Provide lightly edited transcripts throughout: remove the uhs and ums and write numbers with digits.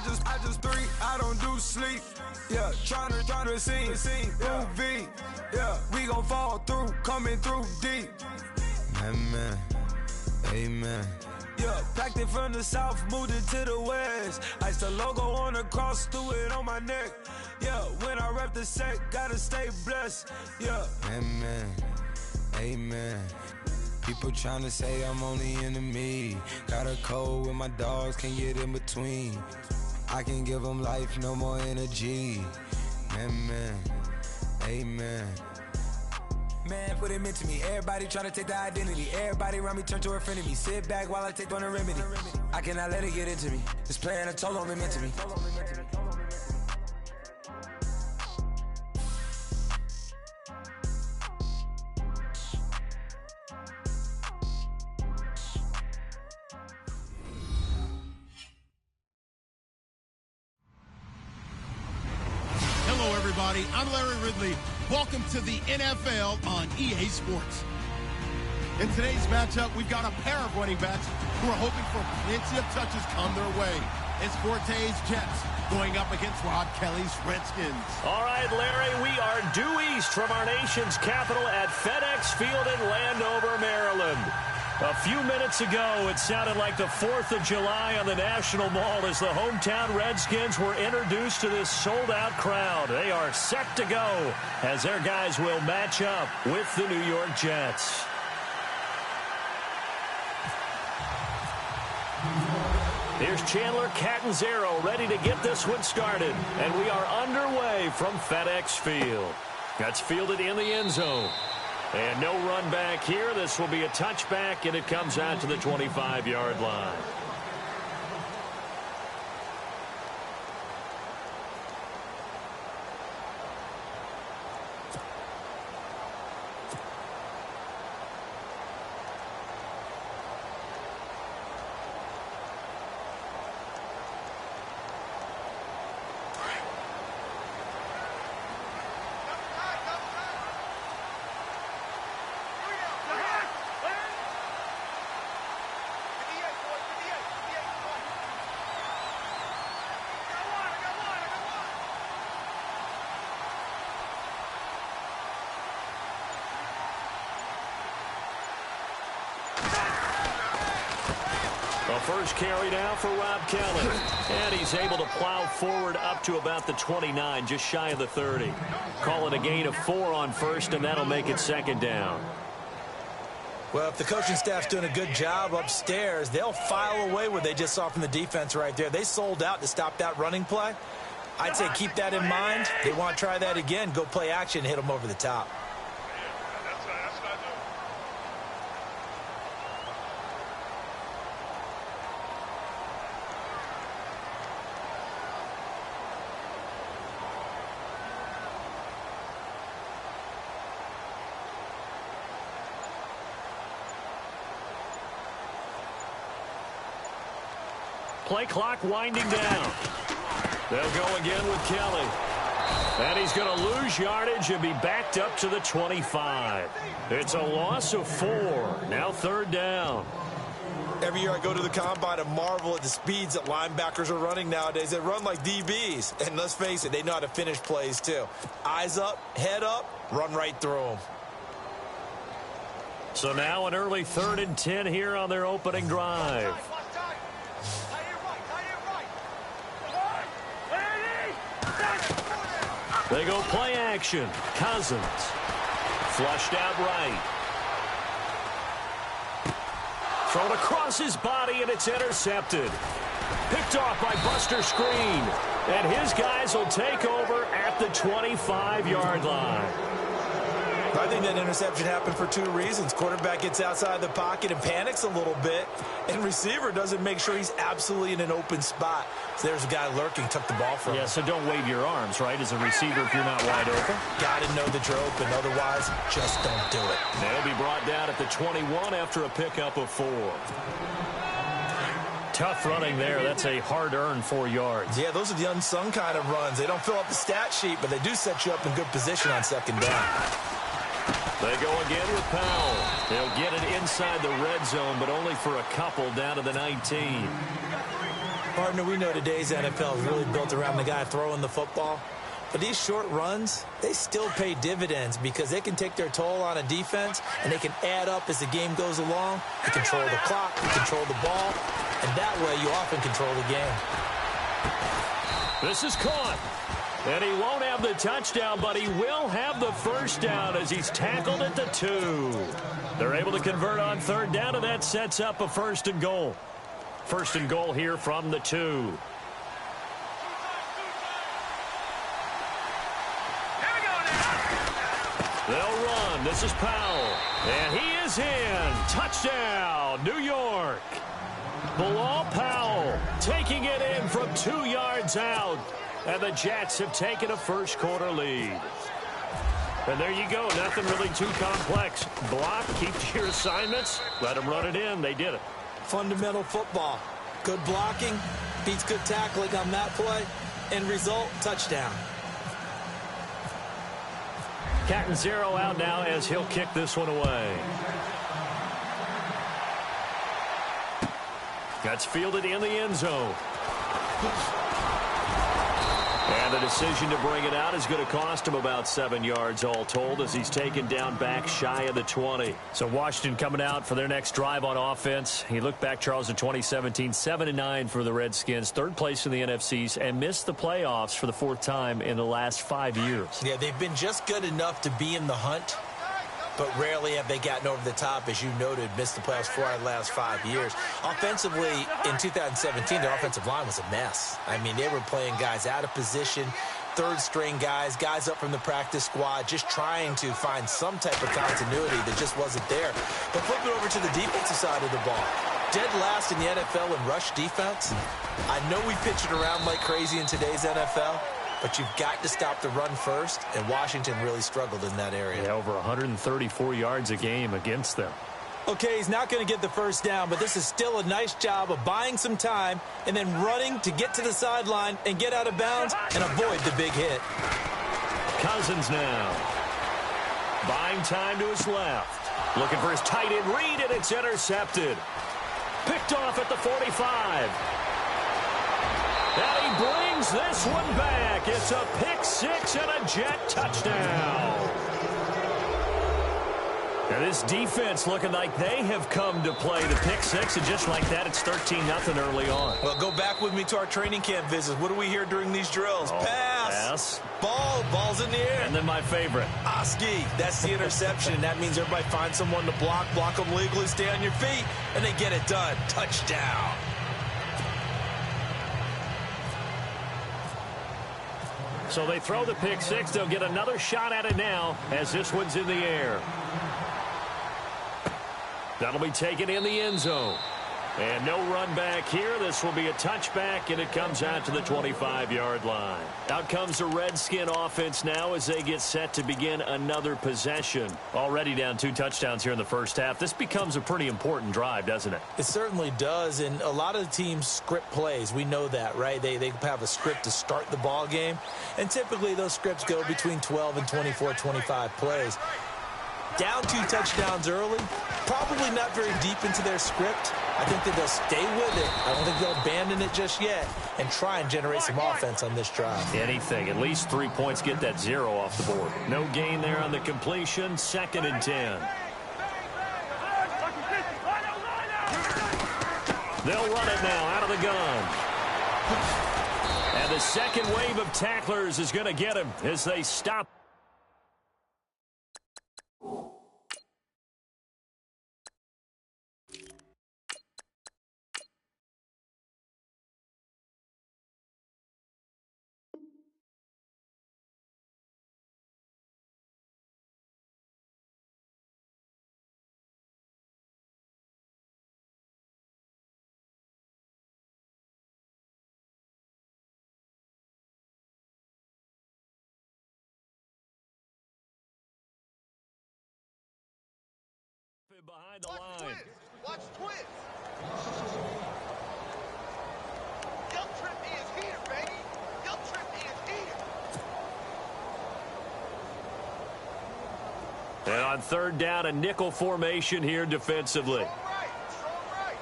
just three, I don't do sleep. Yeah, tryna see, UV. Yeah, we gon' fall through, coming through deep. Amen. Yeah, packed it from the south, moved it to the west. Iced the logo on the cross, threw it on my neck. Yeah, when I rep the set, gotta stay blessed. Yeah. Amen. People tryna say I'm on the enemy. Got a code where my dogs can get in between. I can give them life, no more energy. Amen. Man, what it meant to me. Everybody tryna take the identity. Everybody around me turn to a friend of me. Sit back while I take on a remedy. I cannot let it get into me. This playing a toll on me, meant to me. Hello, everybody. I'm Larry Ridley. Welcome to the NFL on EA Sports. In today's matchup, we've got a pair of running backs who are hoping for plenty of touches come their way. It's Forte's Jets going up against Rod Kelly's Redskins. All right, Larry, we are due east from our nation's capital at FedEx Field in Landover, Maryland. A few minutes ago, it sounded like the 4th of July on the National Mall as the hometown Redskins were introduced to this sold-out crowd. They are set to go as their guys will match up with the New York Jets. Here's Chandler Catanzaro ready to get this one started. And we are underway from FedEx Field. That's fielded in the end zone. And no run back here. This will be a touchback, and it comes out to the 25-yard line. First carry now for Rob Kelly. And he's able to plow forward up to about the 29, just shy of the 30. Calling a gain of 4 on first, and that'll make it second down. Well, if the coaching staff's doing a good job upstairs, they'll file away what they just saw from the defense right there. They sold out to stop that running play. I'd say keep that in mind. They want to try that again, go play action, hit them over the top. Play clock winding down. They'll go again with Kelly. And he's going to lose yardage and be backed up to the 25. It's a loss of 4. Now third down. Every year I go to the combine and marvel at the speeds that linebackers are running nowadays. They run like DBs. And let's face it, they know how to finish plays too. Eyes up, head up, run right through them. So now an early 3rd and 10 here on their opening drive. They go play action. Cousins. Flushed out right. Thrown across his body, and it's intercepted. Picked off by Buster Screen. And his guys will take over at the 25-yard line. I think that interception happened for 2 reasons. Quarterback gets outside the pocket and panics a little bit, and receiver doesn't make sure he's absolutely in an open spot. So there's a guy lurking, took the ball from him. Yeah, so don't wave your arms, right, as a receiver if you're not wide open. Got to know that you're open, otherwise just don't do it. They'll be brought down at the 21 after a pickup of 4. Tough running there. That's a hard-earned 4 yards. Yeah, those are the unsung kind of runs. They don't fill up the stat sheet, but they do set you up in good position on second down. They go again with Powell. They'll get it inside the red zone, but only for a couple down to the 19. Partner, we know today's NFL is really built around the guy throwing the football. But these short runs, they still pay dividends because they can take their toll on a defense, and they can add up as the game goes along. You control the clock, you control the ball, and that way you often control the game. This is caught. And he won't have the touchdown, but he will have the first down as he's tackled at the 2. They're able to convert on third down, and that sets up a 1st and goal. 1st and goal here from the 2. They'll run. This is Powell. And he is in. Touchdown, New York. Bilal Powell taking it in from 2 yards out. And the Jets have taken a first-quarter lead. And there you go. Nothing really too complex. Block, keep to your assignments. Let them run it in. They did it. Fundamental football. Good blocking, beats good tackling on that play. End result, touchdown. Catanzaro out now as he'll kick this one away. That's fielded in the end zone. And the decision to bring it out is going to cost him about 7 yards all told as he's taken down back shy of the 20. So Washington coming out for their next drive on offense. You look back, Charles, in 2017, 7-9 for the Redskins, 3rd place in the NFCs, and missed the playoffs for the 4th time in the last 5 years. Yeah, they've been just good enough to be in the hunt, but rarely have they gotten over the top, as you noted, missed the playoffs 4 out of the last 5 years. Offensively, in 2017, their offensive line was a mess. I mean, they were playing guys out of position, third-string guys up from the practice squad, just trying to find some type of continuity that just wasn't there. But flip it over to the defensive side of the ball. Dead last in the NFL in rush defense. I know we pitch it around like crazy in today's NFL, but you've got to stop the run first, and Washington really struggled in that area. Yeah, over 134 yards a game against them. Okay, he's not going to get the first down, but this is still a nice job of buying some time and then running to get to the sideline and get out of bounds and avoid the big hit. Cousins now. Buying time to his left. Looking for his tight end read, and it's intercepted. Picked off at the 45. And he brings this one back. It's a pick six and a Jet touchdown. Now this defense looking like they have come to play the pick six, and just like that, it's 13-0 early on. Well, go back with me to our training camp visits. What do we hear during these drills? Pass. Ball's in the air. And then my favorite. Oski. That's the interception. That means everybody finds someone to block them legally, stay on your feet, and they get it done. Touchdown. So they throw the pick six. They'll get another shot at it now as this one's in the air. That'll be taken in the end zone. And no run back here. This will be a touchback, and it comes out to the 25-yard line. Out comes the Redskin offense now as they get set to begin another possession. Already down 2 touchdowns here in the first half. This becomes a pretty important drive, doesn't it? It certainly does, and a lot of the teams script plays. We know that, right? They have a script to start the ball game, and typically those scripts go between 12 and 24, 25 plays. Down 2 touchdowns early, probably not very deep into their script. I think that they'll stay with it. I don't think they'll abandon it just yet and try and generate some offense on this drive. Anything. At least 3 points, get that 0 off the board. No gain there on the completion. 2nd and 10. They'll run it now out of the gun. And the second wave of tacklers is going to get him as they stop. Behind the line. Watch twist. Guilt trip is here, baby. Guilt trip is here. And on 3rd down, a nickel formation here defensively. Strong right.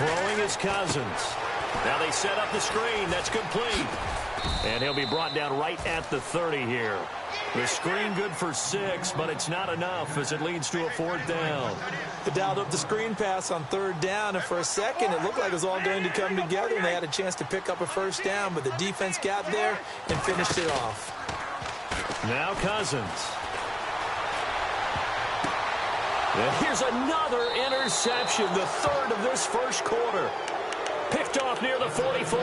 Throwing is Cousins. Now they set up the screen. That's complete. And he'll be brought down right at the 30 here. The screen good for 6, but it's not enough as it leads to a 4th down. They dialed up the screen pass on 3rd down, and for a second it looked like it was all going to come together, and they had a chance to pick up a 1st down, but the defense got there and finished it off. Now Cousins. And here's another interception, the 3rd of this first quarter. Picked off near the 44.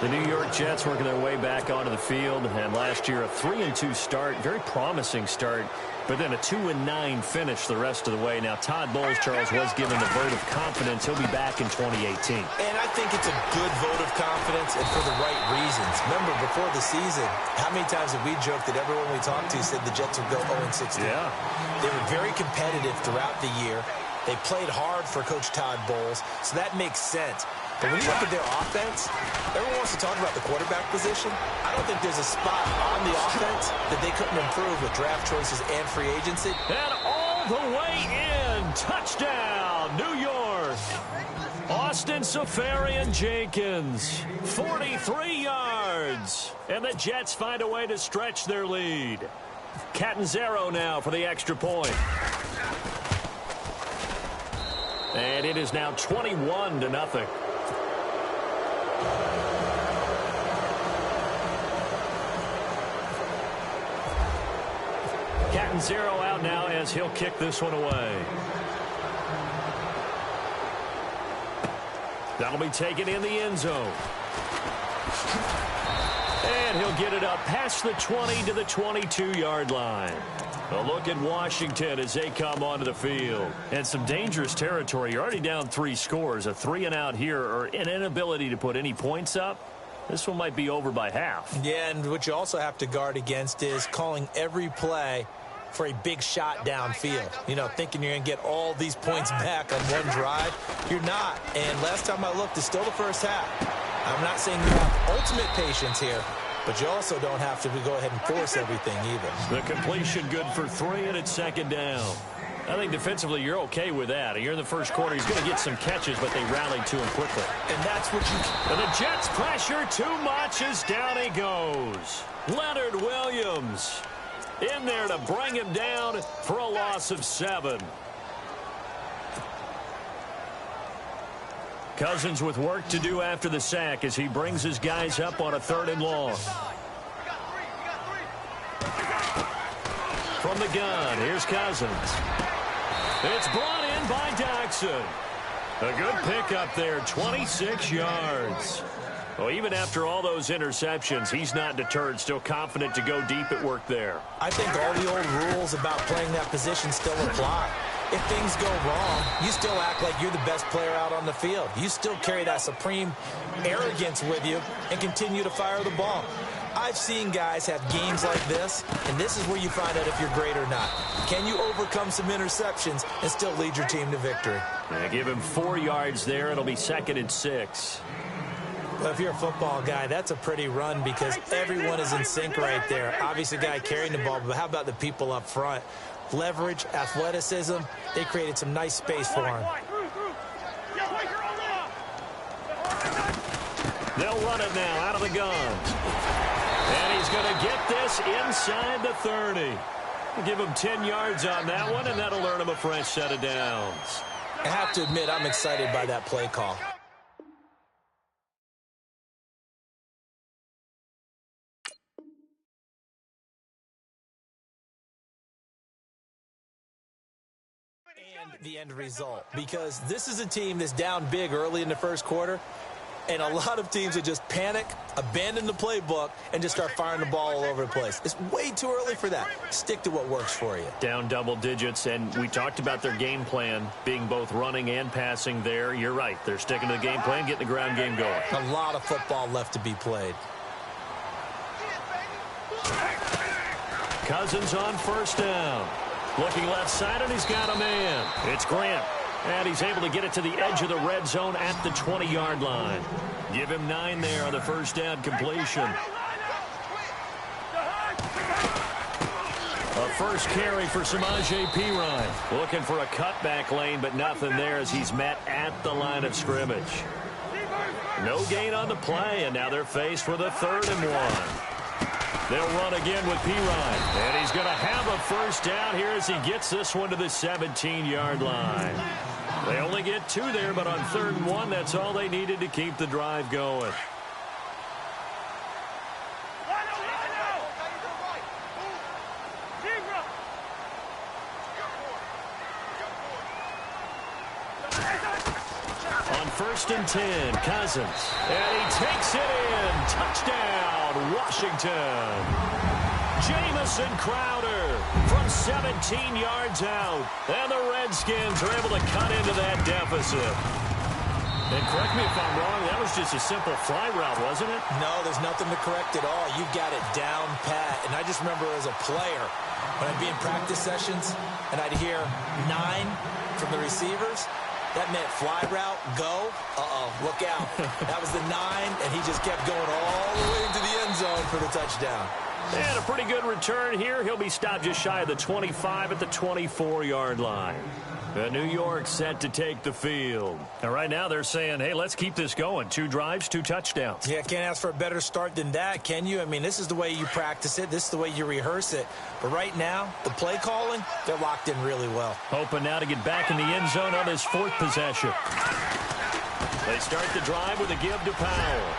The New York Jets working their way back onto the field. And last year, a 3-2 start. Very promising start. But then a 2-9 finish the rest of the way. Now, Todd Bowles, Charles, was given the vote of confidence. He'll be back in 2018. And I think it's a good vote of confidence and for the right reasons. Remember, before the season, how many times have we joked that everyone we talked to said the Jets would go 0-16? Yeah. They were very competitive throughout the year. They played hard for Coach Todd Bowles, so that makes sense. But when you look at their offense, everyone wants to talk about the quarterback position. I don't think there's a spot on the offense that they couldn't improve with draft choices and free agency. And all the way in. Touchdown, New York. Austin Seferian-Jenkins, 43 yards. And the Jets find a way to stretch their lead. Catanzaro now for the extra point. And it is now 21-0. Catanzaro out now as he'll kick this one away. That'll be taken in the end zone. And he'll get it up past the 20 to the 22-yard line. A look at Washington as they come onto the field. And some dangerous territory. You're already down 3 scores. A 3-and-out here or an inability to put any points up. This one might be over by half. Yeah, and what you also have to guard against is calling every play for a big shot downfield. You know, thinking you're going to get all these points back on one drive. You're not. And last time I looked, it's still the first half. I'm not saying you have ultimate patience here, but you also don't have to go ahead and force everything either. The completion good for 3, and it's 2nd down. I think defensively you're okay with that. You're in the first quarter. He's going to get some catches, but they rallied to him quickly. And that's what you... And the Jets pressure too much as down he goes. Leonard Williams in there to bring him down for a loss of 7. Cousins with work to do after the sack as he brings his guys up on a 3rd and long. From the gun, here's Cousins. It's brought in by Doxson. A good pickup there, 26 yards. Well, even after all those interceptions, he's not deterred, still confident to go deep at work there. I think all the old rules about playing that position still apply. If things go wrong, you still act like you're the best player out on the field. You still carry that supreme arrogance with you and continue to fire the ball. I've seen guys have games like this, and this is where you find out if you're great or not. Can you overcome some interceptions and still lead your team to victory? Yeah, give him 4 yards there. It'll be 2nd and 6. Well, if you're a football guy, that's a pretty run because everyone is in sync right there. Obviously, a guy carrying the ball, but how about the people up front? Leverage, athleticism, they created some nice space for him. They'll run it now out of the gun. And he's going to get this inside the 30. We'll give him 10 yards on that one, and that'll earn him a fresh set of downs. I have to admit, I'm excited by that play call. And the end result, because this is a team that's down big early in the first quarter, and a lot of teams that just panic, abandon the playbook, and just start firing the ball all over the place. It's way too early for that. Stick to what works for you. Down double digits, and we talked about their game plan being both running and passing there. You're right. They're sticking to the game plan, getting the ground game going. A lot of football left to be played. Cousins on 1st down. Looking left side, and he's got a man. It's Grant. And he's able to get it to the edge of the red zone at the 20-yard line. Give him 9 there on the 1st down completion. A first carry for Samaje Perine. Looking for a cutback lane, but nothing there as he's met at the line of scrimmage. No gain on the play, and now they're faced with a 3rd and 1. They'll run again with Perine, and he's going to have a first down here as he gets this one to the 17-yard line. They only get 2 there, but on 3rd and 1, that's all they needed to keep the drive going. On 1st and 10, Cousins. And he takes it in. Touchdown, Washington. Jamison Crowder from 17 yards out. And the Redskins are able to cut into that deficit. And correct me if I'm wrong, that was just a simple fly route, wasn't it? No, there's nothing to correct at all. You got it down pat. And I just remember as a player, when I'd be in practice sessions, and I'd hear 9 from the receivers, that meant fly route, go, look out. That was the 9, and he just kept going all the way into the end zone for the touchdown. And a pretty good return here. He'll be stopped just shy of the 25 at the 24-yard line. New York set to take the field. And right now they're saying, hey, let's keep this going. 2 drives, 2 touchdowns. Yeah, can't ask for a better start than that, can you? I mean, this is the way you practice it. This is the way you rehearse it. But right now, the play calling, they're locked in really well. Hoping now to get back in the end zone on his 4th possession. They start the drive with a give to Powell.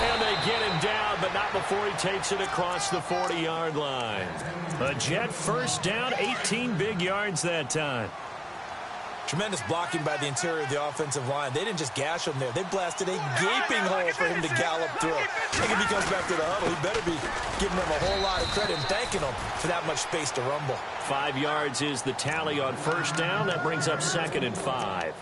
And they get him down, but not before he takes it across the 40-yard line. A Jet first down, 18 big yards that time. Tremendous blocking by the interior of the offensive line. They didn't just gash him there. They blasted a gaping hole for him to gallop through. I think if he comes back to the huddle, he better be giving them a whole lot of credit and thanking them for that much space to rumble. 5 yards is the tally on first down. That brings up 2nd and 5.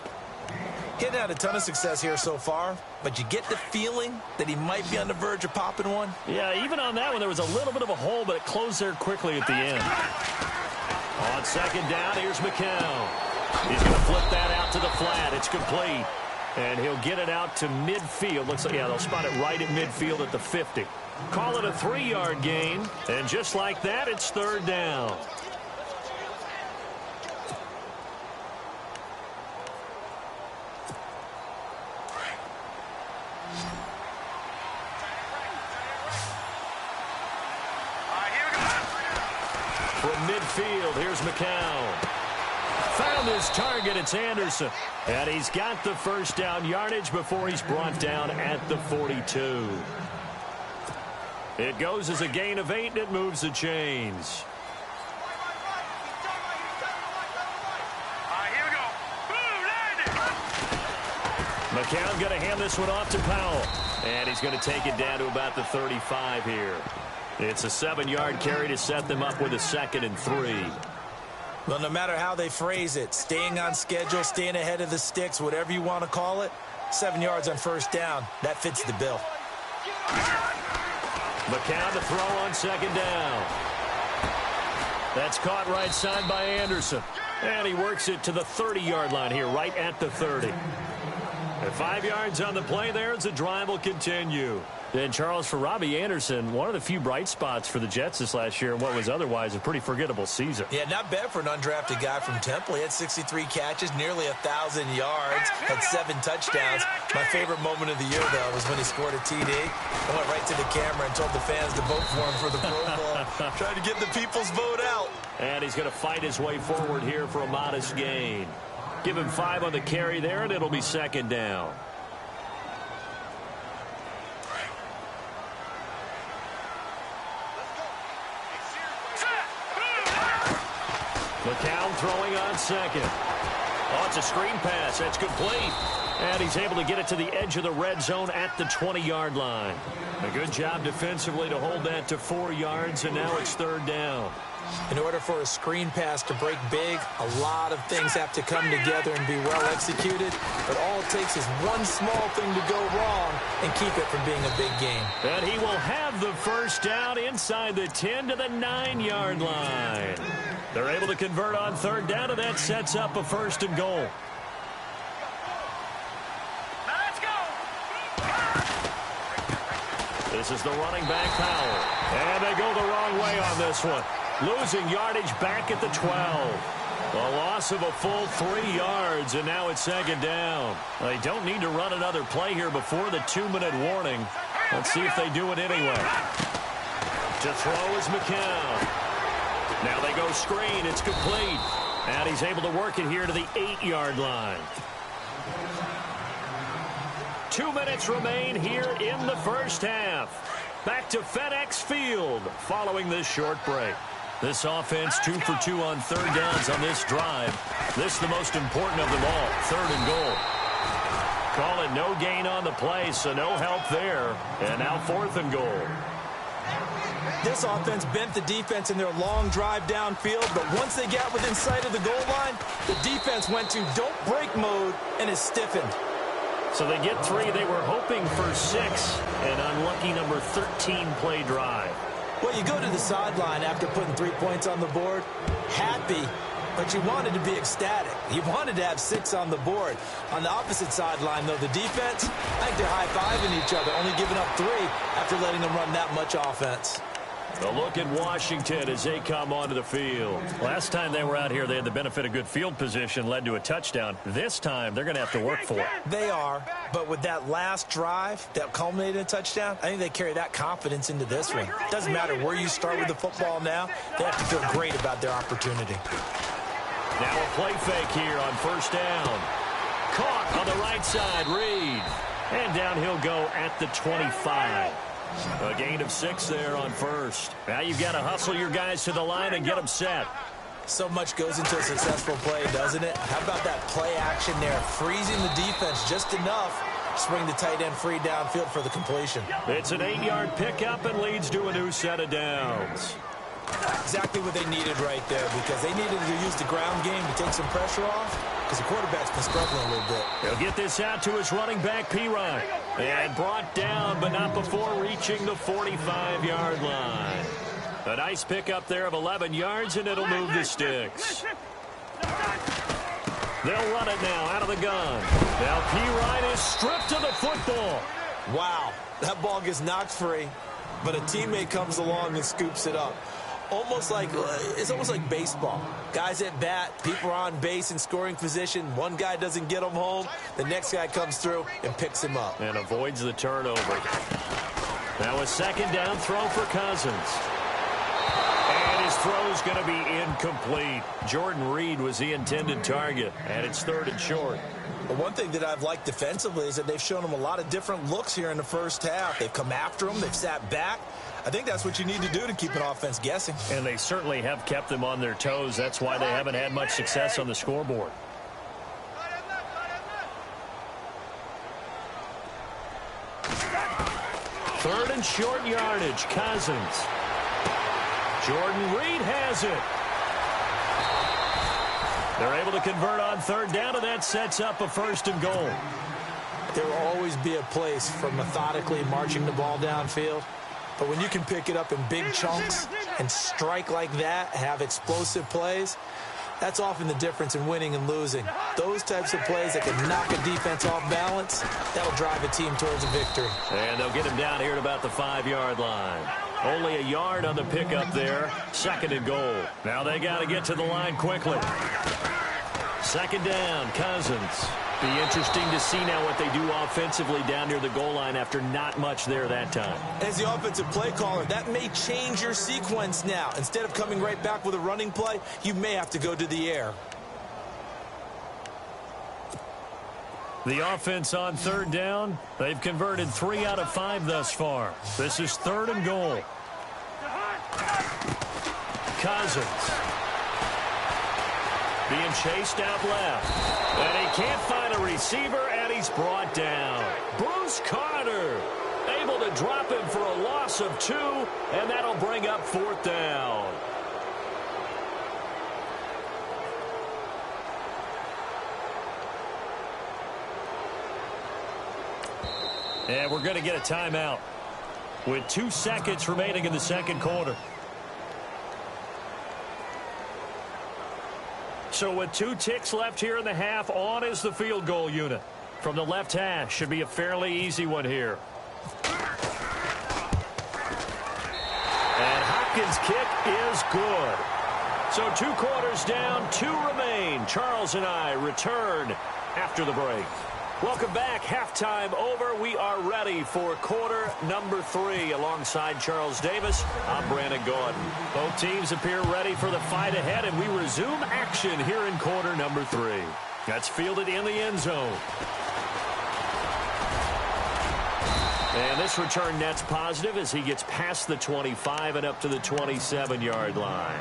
Getting had a ton of success here so far, but you get the feeling that he might be on the verge of popping one. Yeah, even on that one, there was a little bit of a hole, but it closed there quickly at the end. On 2nd down, here's McCown. He's going to flip that out to the flat. It's complete. And he'll get it out to midfield. Looks like, yeah, they'll spot it right at midfield at the 50. Call it a 3-yard gain. And just like that, it's 3rd down. From midfield, here's McCown. Found his target, it's Anderson. And he's got the first down yardage before he's brought down at the 42. It goes as a gain of 8, and it moves the chains. McCown going to hand this one off to Powell. And he's going to take it down to about the 35 here. It's a 7-yard carry to set them up with a 2nd and 3. Well, no matter how they phrase it, staying on schedule, staying ahead of the sticks, whatever you want to call it, 7 yards on first down, that fits the bill. McCown to throw on 2nd down. That's caught right side by Anderson. And he works it to the 30-yard line here, right at the 30. And 5 yards on the play there as the drive will continue. And Charles, for Robbie Anderson, one of the few bright spots for the Jets this last year in what was otherwise a pretty forgettable season. Yeah, not bad for an undrafted guy from Temple. He had 63 catches, nearly 1,000 yards, had 7 touchdowns. My favorite moment of the year, though, was when he scored a TD. I went right to the camera and told the fans to vote for him for the Pro Bowl. Trying to get the people's vote out. And he's going to fight his way forward here for a modest gain. Give him 5 on the carry there, and it'll be 2nd down. McCown throwing on 2nd. Oh, it's a screen pass. That's complete. And he's able to get it to the edge of the red zone at the 20-yard line. A good job defensively to hold that to 4 yards, and now it's 3rd down. In order for a screen pass to break big, a lot of things have to come together and be well executed. But all it takes is one small thing to go wrong and keep it from being a big game. And he will have the first down inside the 10 to the 9-yard line. They're able to convert on 3rd down, and that sets up a 1st and goal. This is the running back, Powell. And they go the wrong way on this one. Losing yardage back at the 12. A loss of a full 3 yards, and now it's second down. They don't need to run another play here before the 2-minute warning. Let's see if they do it anyway. To throw is McCown. Now they go screen. It's complete. And he's able to work it here to the 8-yard line. 2 minutes remain here in the first half. Back to FedEx Field following this short break. This offense 2 for 2 on third downs on this drive. This the most important of them all, 3rd and goal. Call it no gain on the play, so no help there. And now 4th and goal. This offense bent the defense in their long drive downfield, but once they got within sight of the goal line, the defense went to don't break mode and is stiffened. So they get 3. They were hoping for 6. An unlucky number 13 play drive. Well, you go to the sideline after putting 3 points on the board, happy, but you wanted to be ecstatic. You wanted to have 6 on the board. On the opposite sideline, though, the defense, I think they're high-fiving each other, only giving up 3 after letting them run that much offense. A look at Washington as they come onto the field. Last time they were out here, they had the benefit of good field position, led to a touchdown. This time, they're going to have to work for it. They are, but with that last drive that culminated in a touchdown, I think they carry that confidence into this one. Doesn't matter where you start with the football now, they have to feel great about their opportunity. Now a play fake here on first down. Caught on the right side, Reed. And down he'll go at the 25. A gain of 6 there on first. Now you've got to hustle your guys to the line and get them set. So much goes into a successful play, doesn't it? How about that play action there? Freezing the defense just enough to bring the tight end free downfield for the completion. It's an 8-yard pickup and leads to a new set of downs. Exactly what they needed right there, because they needed to use the ground game to take some pressure off, because the quarterback's been struggling a little bit. He'll get this out to his running back, P-Ryan. And brought down, but not before reaching the 45-yard line. A nice pickup there of 11 yards, and it'll move the sticks. They'll run it now out of the gun. Now P-Ryan is stripped of the football. Wow, that ball gets knocked free, but a teammate comes along and scoops it up. It's almost like baseball. Guys at bat, people are on base in scoring position. One guy doesn't get him home. The next guy comes through and picks him up. And avoids the turnover. Now a second down throw for Cousins. And his throw's going to be incomplete. Jordan Reed was the intended target, and it's 3rd and short. But one thing that I've liked defensively is that they've shown him a lot of different looks here in the first half. They've come after him. They've sat back. I think that's what you need to do to keep an offense guessing. And they certainly have kept them on their toes. That's why they haven't had much success on the scoreboard. Third and short yardage, Cousins. Jordan Reed has it. They're able to convert on third down, and that sets up a 1st and goal. There will always be a place for methodically marching the ball downfield. But when you can pick it up in big chunks and strike like that, have explosive plays, that's often the difference in winning and losing. Those types of plays that can knock a defense off balance, that'll drive a team towards a victory. And they'll get him down here at about the 5-yard line. Only a yard on the pickup there. 2nd and goal. Now they got to get to the line quickly. 2nd down, Cousins. Be interesting to see now what they do offensively down near the goal line after not much there that time. As the offensive play caller, that may change your sequence now. Instead of coming right back with a running play, you may have to go to the air. The offense on third down, they've converted 3 out of 5 thus far. This is 3rd and goal. Cousins. Being chased out left. And he can't find a receiver, and he's brought down. Bruce Carter able to drop him for a loss of 2, and that'll bring up 4th down. And we're going to get a timeout with 2 seconds remaining in the second quarter. So with 2 ticks left here in the half, on is the field goal unit. From the left hash, should be a fairly easy one here. And hot Hopkins' kick is good. So 2 quarters down, 2 remain. Charles and I return after the break. Welcome back. Halftime over. We are ready for quarter number 3. Alongside Charles Davis, I'm Brandon Gordon. Both teams appear ready for the fight ahead, and we resume action here in quarter number 3. That's fielded in the end zone. And this return net's positive as he gets past the 25 and up to the 27-yard line.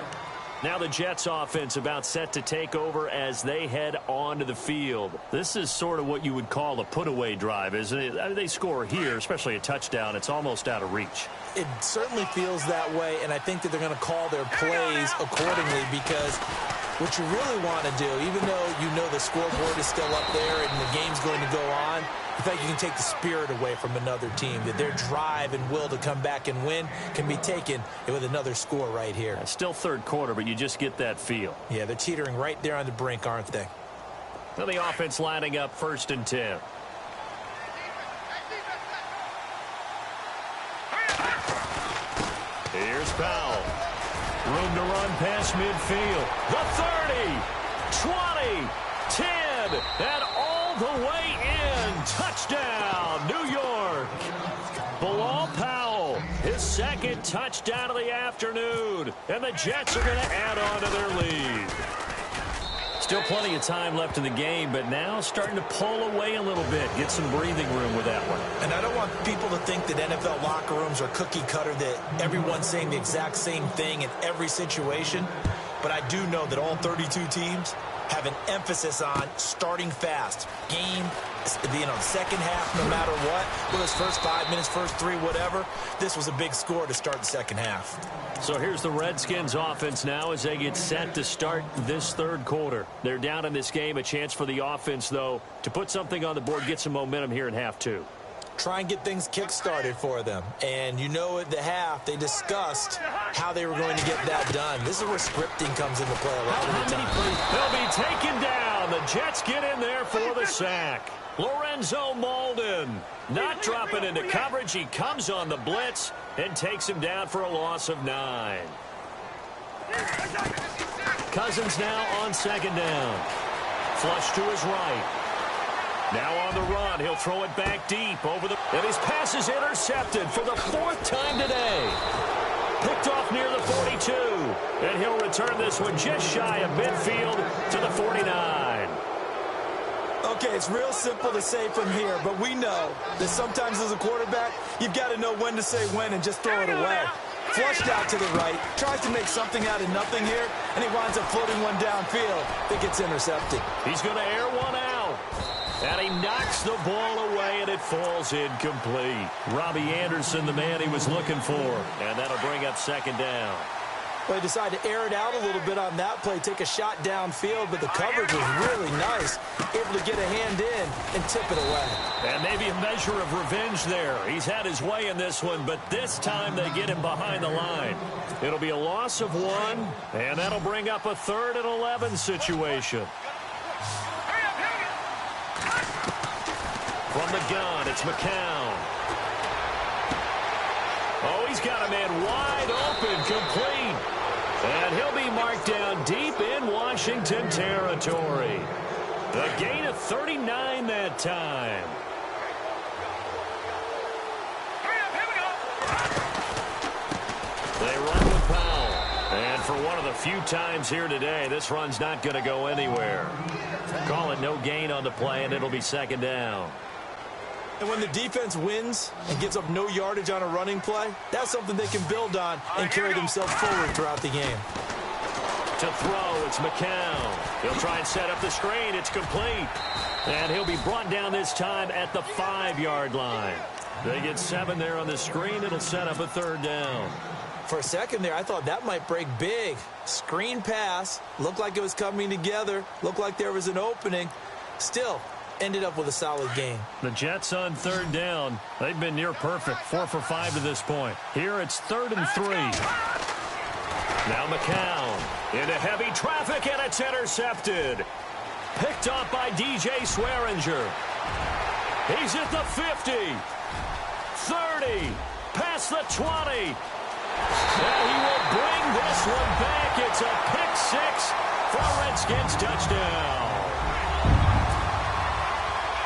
Now the Jets offense about set to take over as they head onto the field. This is sort of what you would call a put-away drive, isn't it? I mean, they score here, especially a touchdown. It's almost out of reach. It certainly feels that way, and I think that they're going to call their plays accordingly because what you really want to do, even though you know the scoreboard is still up there and the game's going to go on, in fact, you can take the spirit away from another team, that their drive and will to come back and win can be taken with another score right here. Still third quarter, but you just get that feel. Yeah, they're teetering right there on the brink, aren't they? Now the offense lining up 1st and 10. Here's Powell. Room to run past midfield. The 30, 20, 10, and all the way in. Touchdown, New York. Bilal Powell, his 2nd touchdown of the afternoon. And the Jets are going to add on to their lead. Still plenty of time left in the game, but now starting to pull away a little bit. Get some breathing room with that one. And I don't want people to think that NFL locker rooms are cookie cutter, that everyone's saying the exact same thing in every situation. But I do know that all 32 teams have an emphasis on starting fast. Game, second half, no matter what. Whether it's first 5 minutes, first 3, whatever. This was a big score to start the second half. So here's the Redskins offense now as they get set to start this third quarter. They're down in this game. A chance for the offense, though, to put something on the board, get some momentum here in half 2. Try and get things kick-started for them. And you know at the half, they discussed how they were going to get that done. This is where scripting comes into play a lot of the time. They'll be taken down. The Jets get in there for the sack. Lorenzo Molden not dropping into coverage. He comes on the blitz and takes him down for a loss of 9. Cousins now on 2nd down. Flush to his right. Now on the run, he'll throw it back deep over the... And his pass is intercepted for the 4th time today. Picked off near the 42. And he'll return this one just shy of midfield to the 49. Okay, it's real simple to say from here, but we know that sometimes as a quarterback, you've got to know when to say when and just throw it away. Flushed out to the right, tries to make something out of nothing here, and he winds up floating one downfield that gets intercepted. He's going to air one out. And he knocks the ball away, and it falls incomplete. Robbie Anderson, the man he was looking for. And that'll bring up 2nd down. Well, he decided to air it out a little bit on that play, take a shot downfield, but the coverage was really nice. Able to get a hand in and tip it away. And maybe a measure of revenge there. He's had his way in this one, but this time they get him behind the line. It'll be a loss of 1, and that'll bring up a 3rd and 11 situation. From the gun, it's McCown. Oh, he's got a man wide open, complete. And he'll be marked down deep in Washington territory. A gain of 39 that time. They run with Powell. And for one of the few times here today, this run's not going to go anywhere. Call it no gain on the play, and it'll be 2nd down. And when the defense wins and gives up no yardage on a running play, that's something they can build on and carry themselves forward throughout the game. To throw, it's McCown. He'll try and set up the screen. It's complete. And he'll be brought down this time at the 5-yard line. They get 7 there on the screen. It'll set up a 3rd down. For a second there, I thought that might break big. Screen pass. Looked like it was coming together. Looked like there was an opening. Still, ended up with a solid game. The Jets on 3rd down. They've been near perfect. 4 for 5 to this point. Here it's 3rd and 3. Now McCown into heavy traffic, and it's intercepted. Picked up by DJ Swearinger. He's at the 50. 30. Past the 20. And he will bring this one back. It's a pick six for a Redskins touchdown.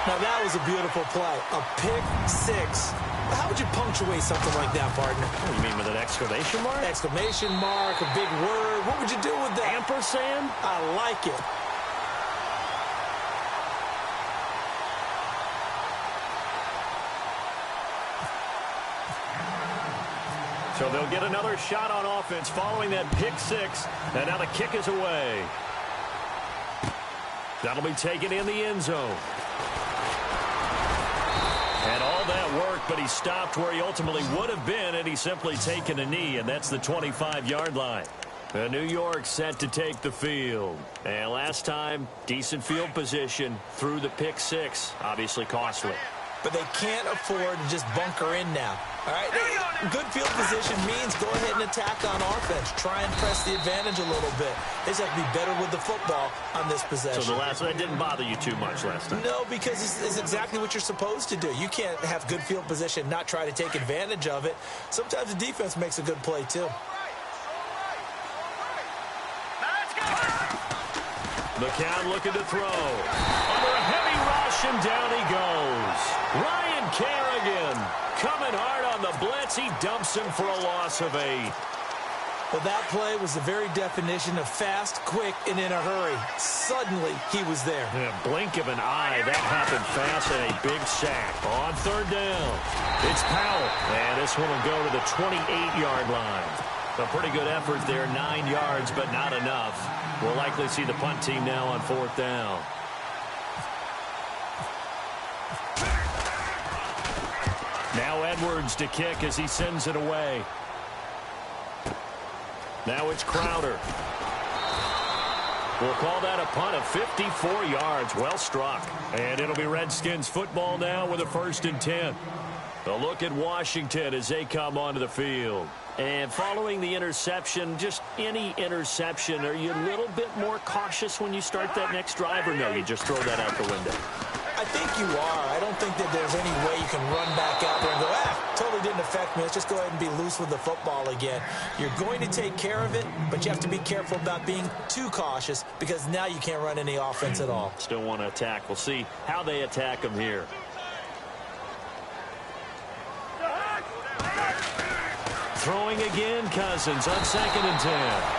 Now, that was a beautiful play. A pick six. How would you punctuate something like that, partner? What do you mean, with an exclamation mark? Exclamation mark, a big word. What would you do with that? Ampersand? I like it. So they'll get another shot on offense following that pick six. And now the kick is away. That'll be taken in the end zone. And all that work, but he stopped where he ultimately would have been had he simply taken a knee, and that's the 25-yard line. New York set to take the field. And last time, decent field position through the pick six. Obviously costly. But they can't afford to just bunker in now. All right, good field position means go ahead and attack on offense. Try and press the advantage a little bit. They just have to be better with the football on this possession. So the last one didn't bother you too much last time? No, because it's exactly what you're supposed to do. You can't have good field position and not try to take advantage of it. Sometimes the defense makes a good play, too. McCown looking to throw. Under a heavy rush, and down he goes. Ryan Kerrigan coming hard on the blitz. He dumps him for a loss of 8. Well, that play was the very definition of fast, quick, and in a hurry. Suddenly, he was there. In a blink of an eye, that happened fast, and a big sack. On third down, it's Powell. And this one will go to the 28-yard line. A pretty good effort there, 9 yards, but not enough. We'll likely see the punt team now on fourth down. Now Edwards to kick as he sends it away. Now it's Crowder. We'll call that a punt of 54 yards. Well struck. And it'll be Redskins football now with a 1st and 10. A look at Washington as they come onto the field. And following the interception, just any interception, are you a little bit more cautious when you start that next drive, or no, you just throw that out the window? I think you are. I don't think that there's any way you can run back out there and go, totally didn't affect me. Let's just go ahead and be loose with the football again. You're going to take care of it, but you have to be careful about being too cautious because now you can't run any offense at all. Still want to attack. We'll see how they attack them here. Throwing again, Cousins on 2nd and 10.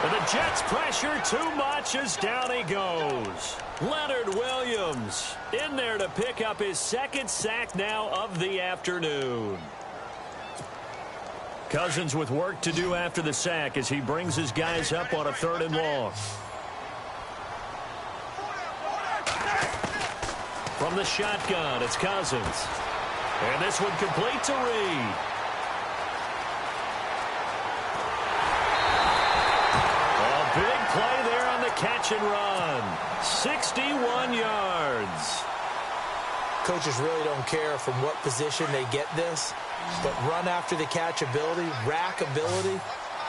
And the Jets pressure too much as down he goes. Leonard Williams in there to pick up his 2nd sack now of the afternoon. Cousins with work to do after the sack as he brings his guys up on a 3rd and long. From the shotgun, it's Cousins. And this one complete to Reed. Big play there on the catch and run. 61 yards. Coaches really don't care from what position they get this, but run after the catch ability, rack ability,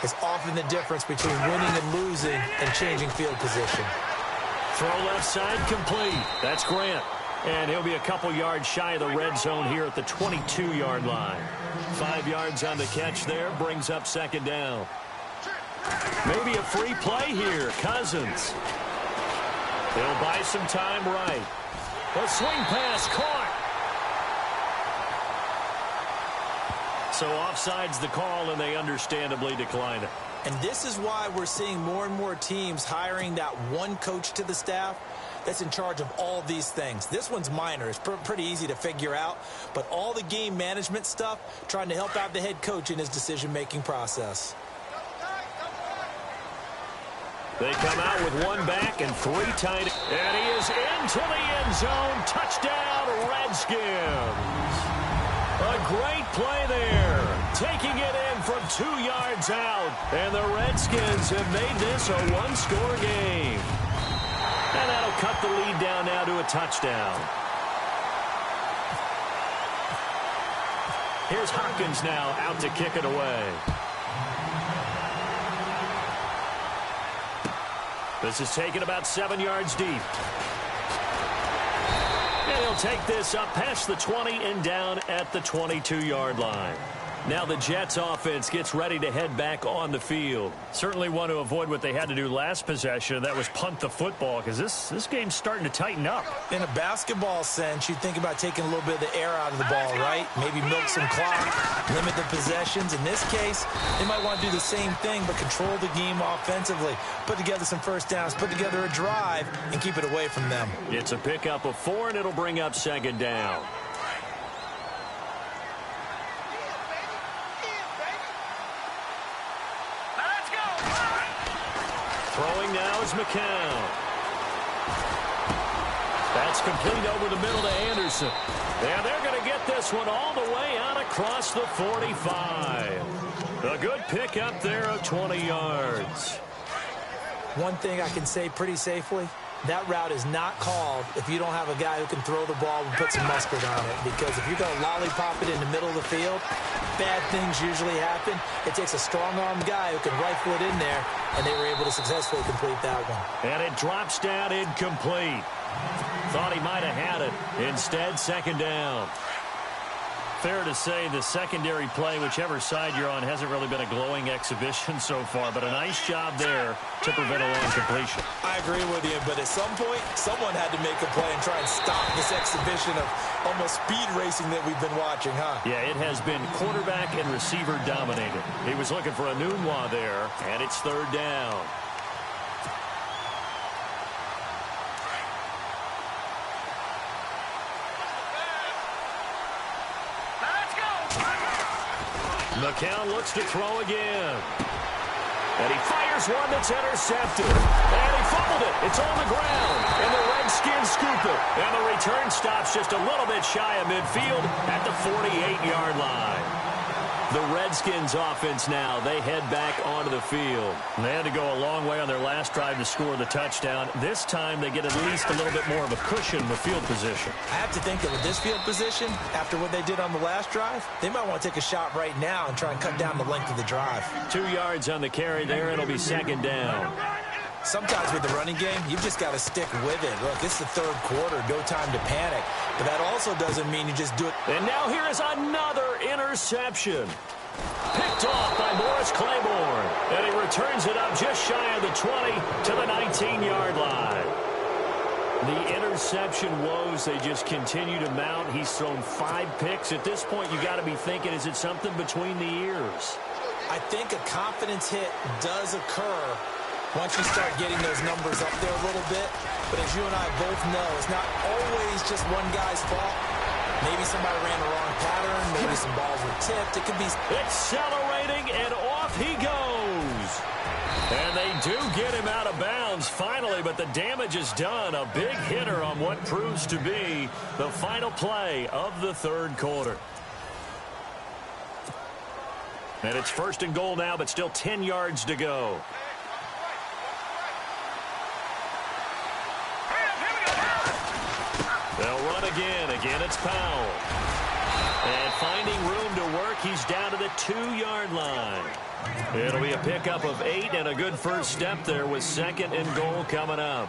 is often the difference between winning and losing and changing field position. Throw left side complete. That's Grant. And he'll be a couple yards shy of the red zone here at the 22-yard line. 5 yards on the catch there, brings up 2nd down. Maybe a free play here. Cousins. He'll buy some time right. A swing pass caught. So offside's the call, and they understandably decline it. And this is why we're seeing more and more teams hiring that one coach to the staff that's in charge of all these things. This one's minor. It's pretty easy to figure out. But all the game management stuff, trying to help out the head coach in his decision-making process. They come out with 1 back and 3 tight. And he is into the end zone. Touchdown, Redskins. A great play there. Taking it in from 2 yards out. And the Redskins have made this a 1-score game. And that'll cut the lead down now to a touchdown. Here's Hopkins now out to kick it away. This is taken about 7 yards deep. And he'll take this up past the 20 and down at the 22-yard line. Now the Jets offense gets ready to head back on the field. Certainly want to avoid what they had to do last possession. That was punt the football, because this game's starting to tighten up. In a basketball sense, you think about taking a little bit of the air out of the ball, right? Maybe milk some clock, limit the possessions. In this case, they might want to do the same thing, but control the game offensively. Put together some first downs, put together a drive, and keep it away from them. It's a pickup of 4, and it'll bring up second down. Throwing now is McCown. That's complete over the middle to Anderson. And they're going to get this one all the way out across the 45. A good pick up there of 20 yards. One thing I can say pretty safely, that route is not called if you don't have a guy who can throw the ball and put some mustard on it. Because if you're going to lollipop it in the middle of the field, bad things usually happen. It takes a strong-armed guy who can rifle it in there, and they were able to successfully complete that one. And it drops down incomplete. Thought he might have had it. Instead, second down. Fair to say the secondary play, whichever side you're on, hasn't really been a glowing exhibition so far, but a nice job there to prevent a long completion. I agree with you, but at some point, someone had to make a play and try and stop this exhibition of almost speed racing that we've been watching, huh? Yeah, it has been quarterback and receiver dominated. He was looking for a Nunwa there, and it's third down. McCown looks to throw again. And he fires one that's intercepted. And he fumbled it. It's on the ground. And the Redskins scoop it. And the return stops just a little bit shy of midfield at the 48-yard line. The Redskins offense now, they head back onto the field. They had to go a long way on their last drive to score the touchdown. This time they get at least a little bit more of a cushion with field position. I have to think that with this field position, after what they did on the last drive, they might want to take a shot right now and try and cut down the length of the drive. 2 yards on the carry there. It'll be second down. Sometimes with the running game, you've just got to stick with it. Look, it's the third quarter, no time to panic. But that also doesn't mean you just do it. And now here is another interception. Picked off by Morris Claiborne. And he returns it up just shy of the 20 to the 19-yard line. The interception woes, they just continue to mount. He's thrown 5 picks. At this point, you got to be thinking, is it something between the ears? I think a confidence hit does occur once you start getting those numbers up there a little bit. But as you and I both know, it's not always just one guy's fault. Maybe somebody ran the wrong pattern. Maybe some balls were tipped. It could be accelerating, and off he goes. And they do get him out of bounds finally, but the damage is done. A big hitter on what proves to be the final play of the third quarter. And it's first and goal now, but still 10 yards to go. They'll run again. Again, it's Powell. And finding room to work, he's down to the 2-yard line. It'll be a pickup of 8 and a good first step there with second and goal coming up.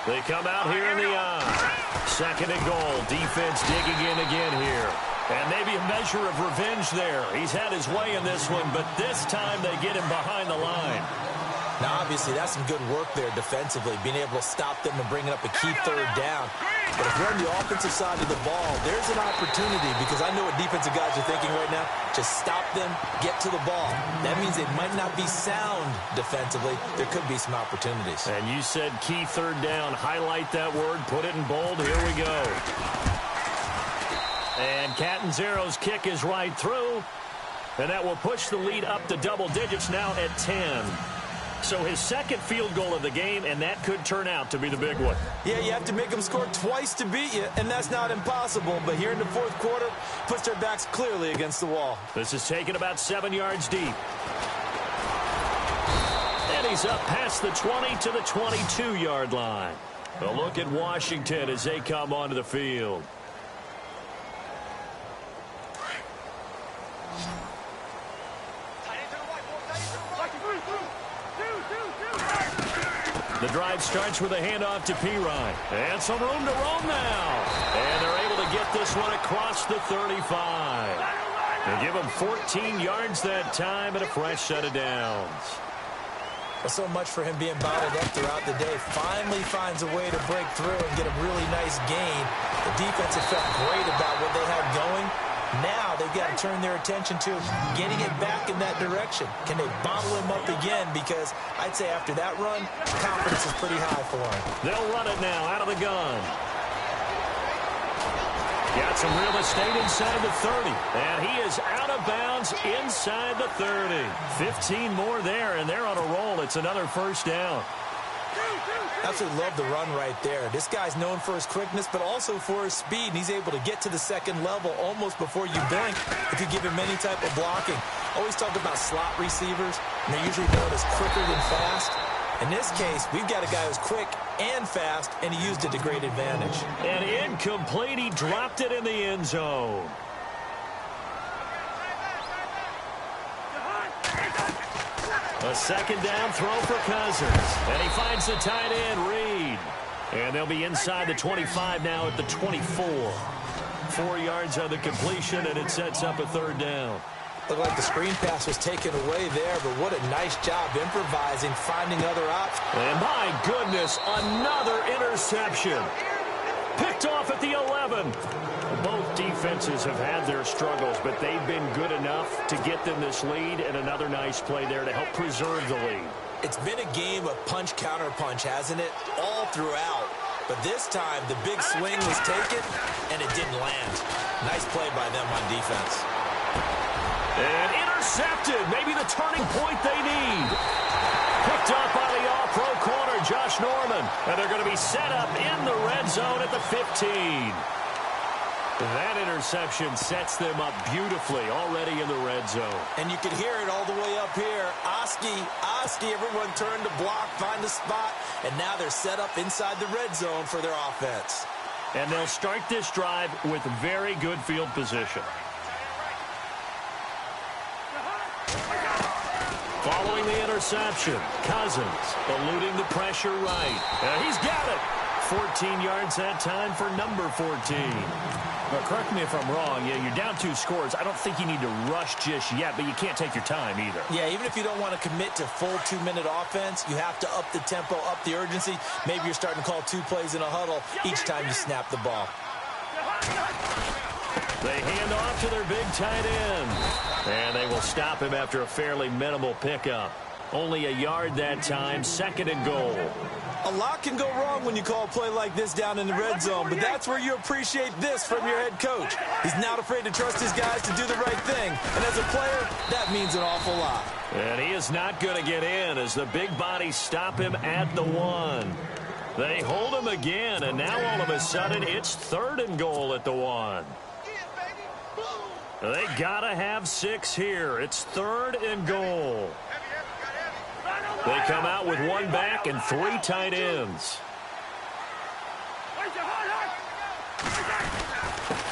They come out here in the eye. Second and goal. Defense digging in again here. And maybe a measure of revenge there. He's had his way in this one, but this time they get him behind the line. Now, obviously, that's some good work there defensively, being able to stop them and bringing up a key third down. But if you're on the offensive side of the ball, there's an opportunity, because I know what defensive guys are thinking right now. Just stop them, get to the ball. That means they might not be sound defensively. There could be some opportunities. And you said key third down. Highlight that word. Put it in bold. Here we go. And Catanzaro's kick is right through. And that will push the lead up to double digits now at 10. So his second field goal of the game, and that could turn out to be the big one. Yeah, you have to make them score twice to beat you, and that's not impossible. But here in the fourth quarter, puts their backs clearly against the wall. This is taken about 7 yards deep. And he's up past the 20 to the 22-yard line. A look at Washington as they come onto the field. The drive starts with a handoff to Pirine. And some room to roam now. And they're able to get this one across the 35. They give him 14 yards that time and a fresh set of downs. Well, so much for him being bottled up throughout the day. Finally finds a way to break through and get a really nice gain. The defense have felt great about what they had going. Now they've got to turn their attention to getting it back in that direction. Can they bottle him up again? Because I'd say after that run, confidence is pretty high for him. They'll run it now out of the gun. Got some real estate inside the 30. And he is out of bounds inside the 30. 15 more there, and they're on a roll. It's another first down. Absolutely love the run right there. This guy's known for his quickness, but also for his speed. And he's able to get to the second level almost before you blink if you give him any type of blocking. Always talk about slot receivers, and they're usually known as quicker than fast. In this case, we've got a guy who's quick and fast, and he used it to great advantage. And incomplete. He dropped it in the end zone. A second down throw for Cousins. And he finds the tight end, Reed. And they'll be inside the 25 now at the 24. 4 yards on the completion, and it sets up a third down. Looked like the screen pass was taken away there, but what a nice job improvising, finding other options. And my goodness, another interception. Picked off at the 11. Both defenses have had their struggles, but they've been good enough to get them this lead, and another nice play there to help preserve the lead. It's been a game of punch-counter-punch, hasn't it? All throughout. But this time, the big swing was taken, and it didn't land. Nice play by them on defense. And intercepted. Maybe the turning point they need. Picked up by the all-pro corner, Josh Norman. And they're going to be set up in the red zone at the 15. That interception sets them up beautifully already in the red zone. And you can hear it all the way up here. Oski, everyone turned to block, find a spot, and now they're set up inside the red zone for their offense. And they'll start this drive with very good field position. Following the interception, Cousins eluding the pressure right. And he's got it. 14 yards that time for number 14. Now, correct me if I'm wrong. Yeah, you're down 2 scores. I don't think you need to rush just yet, but you can't take your time either. Yeah, even if you don't want to commit to full 2-minute offense, you have to up the tempo, up the urgency. Maybe you're starting to call 2 plays in a huddle each time you snap the ball. They hand off to their big tight end. And they will stop him after a fairly minimal pickup. Only a yard that time, 2nd and goal. A lot can go wrong when you call a play like this down in the red zone, but that's where you appreciate this from your head coach. He's not afraid to trust his guys to do the right thing, and as a player, that means an awful lot. And he is not going to get in as the big bodies stop him at the 1. They hold him again, and now all of a sudden it's 3rd and goal at the 1. They got to have 6 here. It's 3rd and goal. They come out with 1 back and 3 tight ends.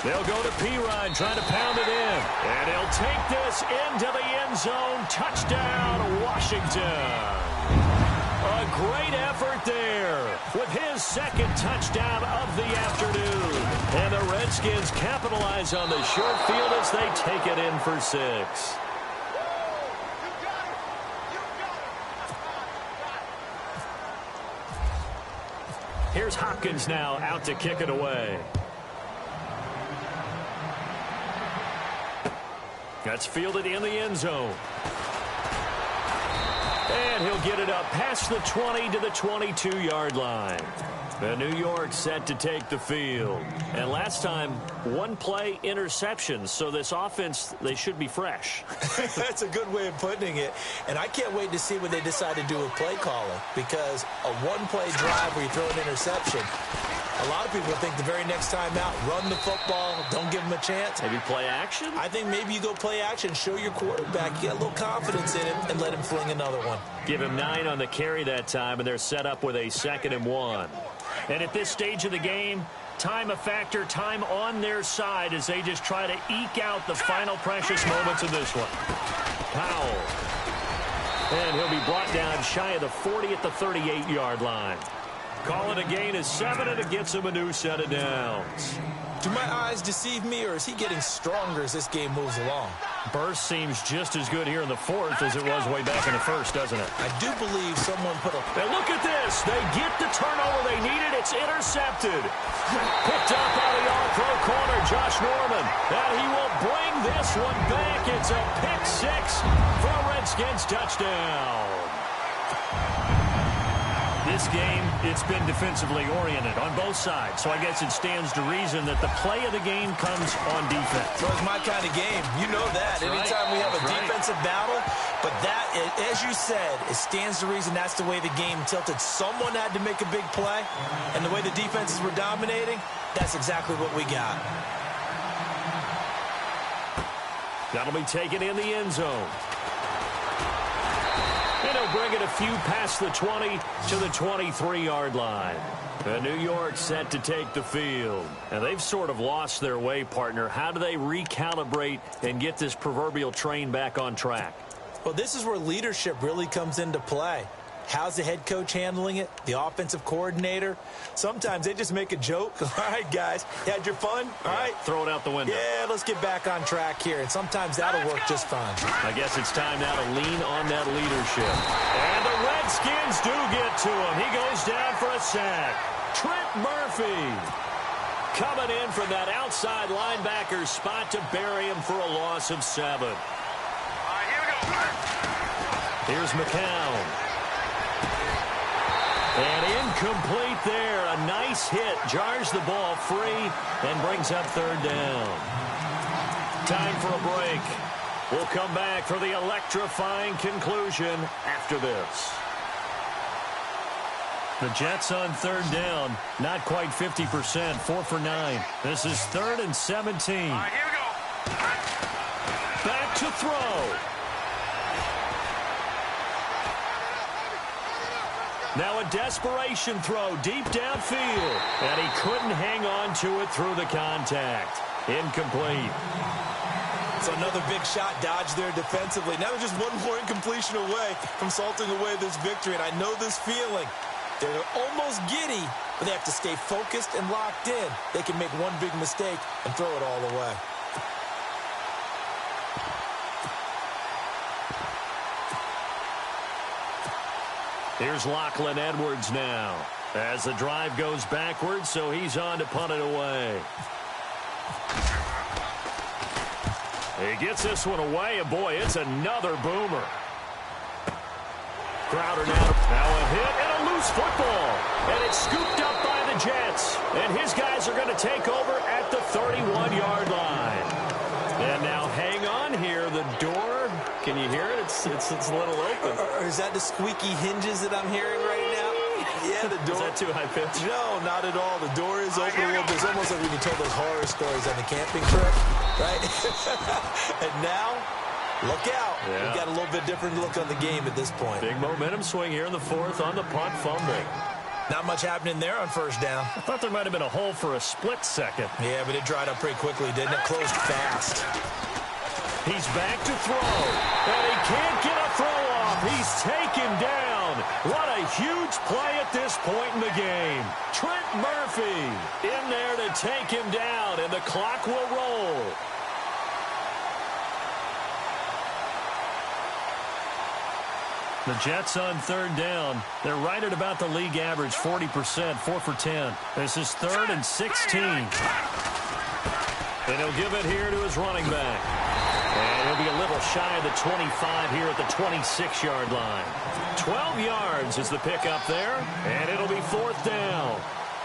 They'll go to P-Rod, trying to pound it in. And he'll take this into the end zone. Touchdown, Washington. A great effort there with his 2nd touchdown of the afternoon. And the Redskins capitalize on the short field as they take it in for 6. Here's Hopkins now out to kick it away. That's fielded in the end zone. And he'll get it up past the 20 to the 22-yard line. The New York set to take the field. And last time, 1 play interceptions. So this offense, they should be fresh. That's a good way of putting it. And I can't wait to see what they decide to do with play calling. Because a 1-play drive where you throw an interception, a lot of people think the very next time out, run the football, don't give them a chance. Maybe play action? I think maybe you go play action, show your quarterback, you got a little confidence in him, and let him fling another one. Give him 9 on the carry that time, and they're set up with a 2nd and 1. And at this stage of the game, time a factor, time on their side as they just try to eke out the final precious moments of this one. Powell. And he'll be brought down shy of the 40 at the 38-yard line. Call it a gain of 7, and it gets him a new set of downs. Do my eyes deceive me, or is he getting stronger as this game moves along? Burst seems just as good here in the fourth as it was way back in the first, doesn't it? I do believe someone put a... And look at this. They get the turnover they needed. It's intercepted. Picked up by the all-pro corner, Josh Norman. And he will bring this one back. It's a pick six for a Redskins touchdown. This game, it's been defensively oriented on both sides, so I guess it stands to reason that the play of the game comes on defense. So it's my kind of game. You know that. That's Anytime we have a right. defensive battle, but that, as you said, it stands to reason that's the way the game tilted. Someone had to make a big play, and the way the defenses were dominating, that's exactly what we got. That'll be taken in the end zone. And he'll bring it a few past the 20 to the 23-yard line. And New York set to take the field. And they've sort of lost their way, partner. How do they recalibrate and get this proverbial train back on track? Well, this is where leadership really comes into play. How's the head coach handling it? The offensive coordinator? Sometimes they just make a joke. All right, guys, you had your fun? All right. Throw it out the window. Yeah, let's get back on track here. And sometimes that'll work just fine. I guess it's time now to lean on that leadership. And the Redskins do get to him. He goes down for a sack. Trent Murphy coming in from that outside linebacker spot to bury him for a loss of 7. All right, here we go. Here's McCown. And incomplete there. A nice hit. Jars the ball free and brings up third down. Time for a break. We'll come back for the electrifying conclusion after this. The Jets on third down. Not quite 50%. 4 for 9. This is 3rd and 17. All right, here we go. Back to throw. Now a desperation throw deep downfield. And he couldn't hang on to it through the contact. Incomplete. So another big shot dodged there defensively. Now they're just one more incompletion away from salting away this victory. And I know this feeling. They're almost giddy, but they have to stay focused and locked in. They can make one big mistake and throw it all away. Here's Lachlan Edwards now as the drive goes backwards, so he's on to punt it away. He gets this one away, and boy, it's another boomer. Crowder now a hit and a loose football, and it's scooped up by the Jets, and his guys are going to take over at the 31-yard line. And now hang on here, the door, can you hear it? It's a little open. Or is that the squeaky hinges that I'm hearing right now? Yeah, the door. Is that too high pitch? No, not at all. The door is open a little bit. It's almost like when you told those horror stories on the camping trip, right? And now, look out. Yeah. We've got a little bit different look on the game at this point. Big momentum swing here in the fourth on the punt fumble. Not much happening there on first down. I thought there might have been a hole for a split second. Yeah, but it dried up pretty quickly, didn't it? Closed fast. He's back to throw, and he can't get a throw off. He's taken down. What a huge play at this point in the game. Trent Murphy in there to take him down, and the clock will roll. The Jets on third down. They're right at about the league average, 40%, 4 for 10. This is 3rd and 16. And he'll give it here to his running back. And he'll be a little shy of the 25 here at the 26-yard line. 12 yards is the pickup there, and it'll be 4th down.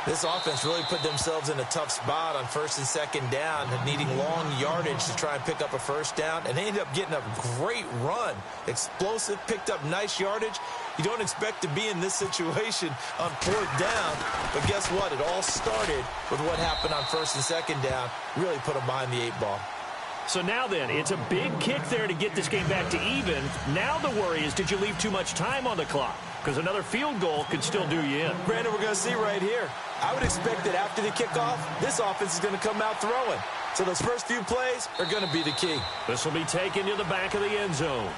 This offense really put themselves in a tough spot on 1st and 2nd down, needing long yardage to try and pick up a first down, and they ended up getting a great run. Explosive, picked up nice yardage. You don't expect to be in this situation on 4th down, but guess what? It all started with what happened on 1st and 2nd down. Really put them behind the 8 ball. So now then, it's a big kick there to get this game back to even. Now the worry is, did you leave too much time on the clock? Because another field goal could still do you in. Brandon, we're going to see right here. I would expect that after the kickoff, this offense is going to come out throwing. So those first few plays are going to be the key. This will be taken to the back of the end zone.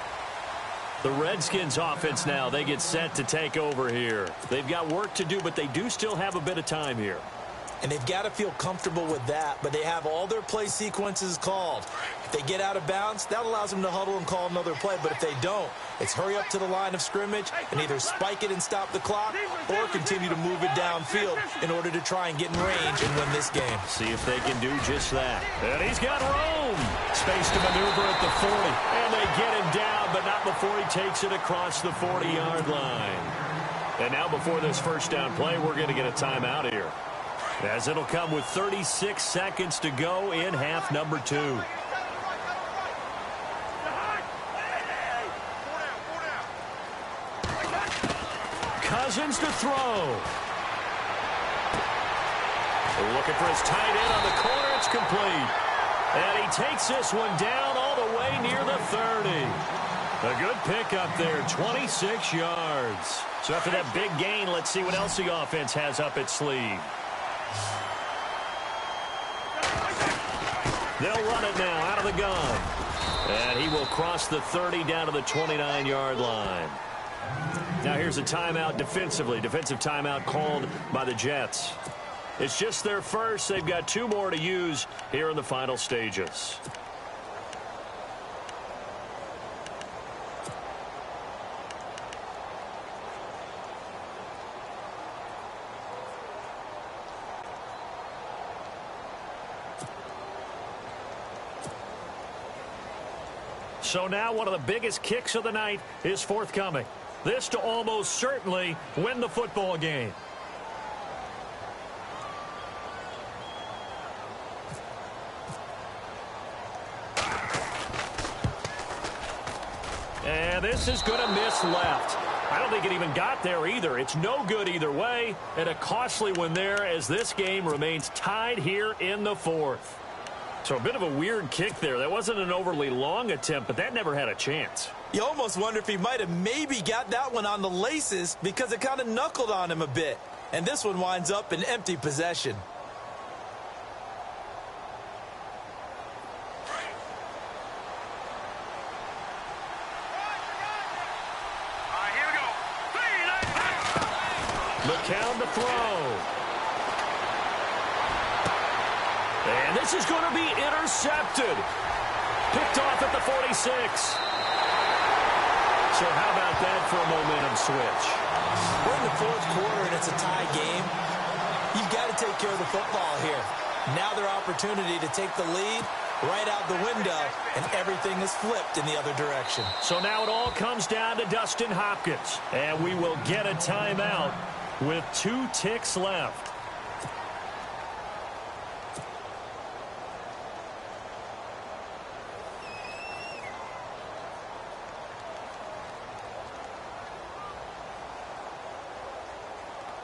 The Redskins offense now, they get set to take over here. They've got work to do, but they do still have a bit of time here. And they've got to feel comfortable with that, but they have all their play sequences called. If they get out of bounds, that allows them to huddle and call another play. But if they don't, it's hurry up to the line of scrimmage and either spike it and stop the clock or continue to move it downfield in order to try and get in range and win this game. See if they can do just that. And he's got room. Space to maneuver at the 40. And they get him down, but not before he takes it across the 40-yard line. And now before this first down play, we're going to get a timeout here, as it'll come with 36 seconds to go in half number 2. Cousins to throw. Looking for his tight end on the corner. It's complete. And he takes this one down all the way near the 30. A good pickup there, 26 yards. So after that big gain, let's see what else the offense has up its sleeve. They'll run it now out of the gun. And he will cross the 30 down to the 29-yard line. Now here's a timeout defensively. Defensive timeout called by the Jets. It's just their first. They've got 2 more to use here in the final stages. So now one of the biggest kicks of the night is forthcoming. This to almost certainly win the football game. And this is going to miss left. I don't think it even got there either. It's no good either way, and a costly one there as this game remains tied here in the 4th. So a bit of a weird kick there. That wasn't an overly long attempt, but that never had a chance. You almost wonder if he might have maybe got that one on the laces because it kind of knuckled on him a bit. And this one winds up in empty possession. McCown to throw. And this is going to be intercepted. Picked off at the 46. So how about that for a momentum switch? We're in the 4th quarter and it's a tie game. You've got to take care of the football here. Now their opportunity to take the lead right out the window, and everything is flipped in the other direction. So now it all comes down to Dustin Hopkins, and we will get a timeout with 2 ticks left.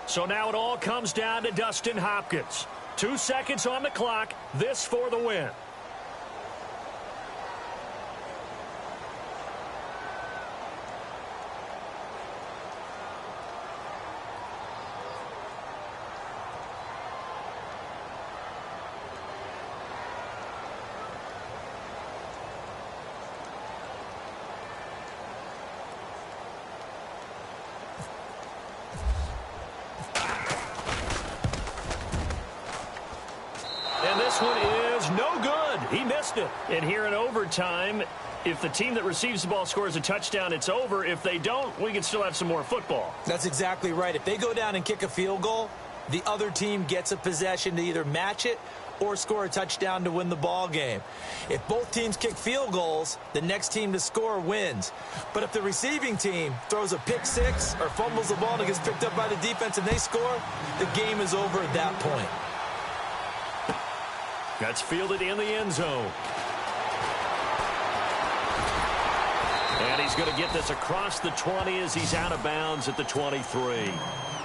So now it all comes down to Dustin Hopkins. 2 seconds on the clock. This for the win. One is no good. He missed it. And here in overtime, if the team that receives the ball scores a touchdown, it's over. If they don't, we can still have some more football. That's exactly right. If they go down and kick a field goal, the other team gets a possession to either match it or score a touchdown to win the ball game. If both teams kick field goals, the next team to score wins. But if the receiving team throws a pick six or fumbles the ball and it gets picked up by the defense and they score, the game is over at that point. That's fielded in the end zone. And he's going to get this across the 20 as he's out of bounds at the 23.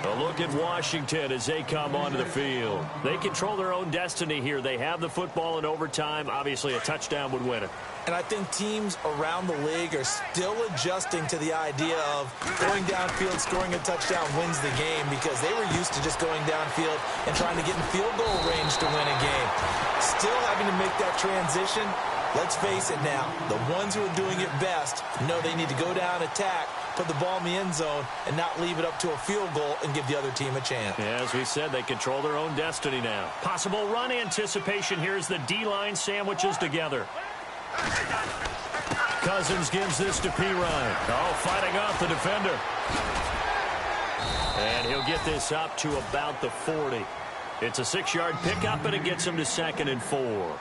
A look at Washington as they come onto the field. They control their own destiny here. They have the football in overtime. Obviously, a touchdown would win it. And I think teams around the league are still adjusting to the idea of going downfield, scoring a touchdown wins the game, because they were used to just going downfield and trying to get in field goal range to win a game. Still having to make that transition. Let's face it now, the ones who are doing it best know they need to go down, attack, put the ball in the end zone and not leave it up to a field goal and give the other team a chance. Yeah, as we said, they control their own destiny now. Possible run anticipation here as the D-line sandwiches together. Cousins gives this to P. Ryan. Oh, fighting off the defender. And he'll get this up to about the 40. It's a 6-yard pickup, and it gets him to 2nd and 4.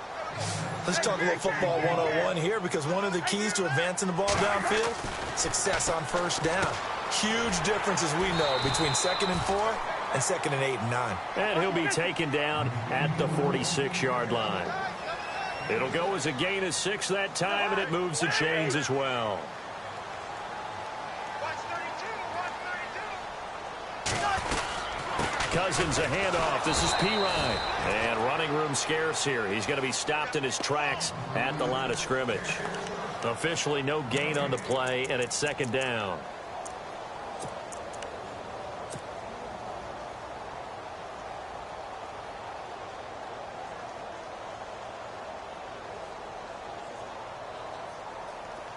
Let's talk about football 101 here, because one of the keys to advancing the ball downfield, success on first down. Huge difference, as we know, between 2nd and 4 and 2nd and 8 and 9. And he'll be taken down at the 46-yard line. It'll go as a gain of 6 that time, and it moves the chains as well. Cousins a handoff. This is P. Ryan. And running room scarce here. He's going to be stopped in his tracks at the line of scrimmage. Officially no gain on the play, and it's 2nd down.